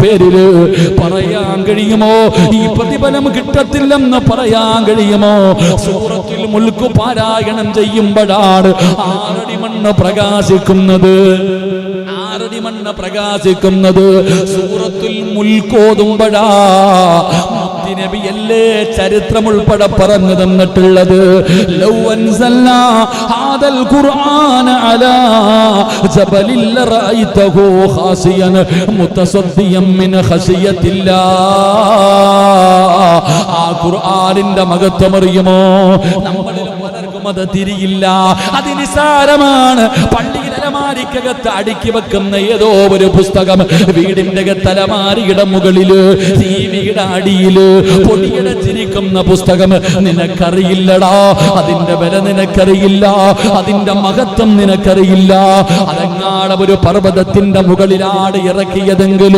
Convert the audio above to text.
പേരില് പറയാൻ കഴിയുമോ? ഈ പ്രതിഫലം കിട്ടത്തില്ലെന്ന് പറയാൻ കഴിയുമോ? സൂറത്തുൽ മുൽക്ക് പാരായണം ചെയ്യുമ്പോഴാണ് 6 അടി മണ്ണ് പ്രകാശിക്കുന്നത്. 6 അടി മണ്ണ് പ്രകാശിക്കുന്നത് സൂറത്തുൽ മുൽക്ക് ഓതുമ്പോഴാ. നബിയല്ലേ ചരിത്രം ഉൾപ്പെടെ പറഞ്ഞു തന്നിട്ടുള്ളത്. ലൗ അൻസൽനാ ഹാദൽ ഖുർആന അലാ ജബലിൽ ലറഅയ്തഹു ഖാസിയൻ മുതസദ്ദിയൻ മിൻ ഖശിയത്തില്ലാ. ആ ഖുർആനിന്റെ മഹത്വം അറിയുമോ? നമ്മളിൽ പലർക്കും അത് തിരിയില്ല. അത് നിസാരമാണ്. പള്ളിയിൽ അലമാരിക്കകത്ത് അടുക്കി വെക്കുന്ന ഏതോ ഒരു പുസ്തകം വീടിന്റെ അലമാരിയുടെ മുകളില് ടിവിയുടെ അടിയില് പൊടിയടച്ചിരിക്കുന്ന പുസ്തകം നിനക്കറിയില്ലടാ. അതിന്റെ വില നിനക്കറിയില്ല, അതിന്റെ മഹത്വം നിനക്കറിയില്ല. അതെങ്ങാട് ഒരു പർവ്വതത്തിന്റെ മുകളിലാണ് ഇറക്കിയതെങ്കിൽ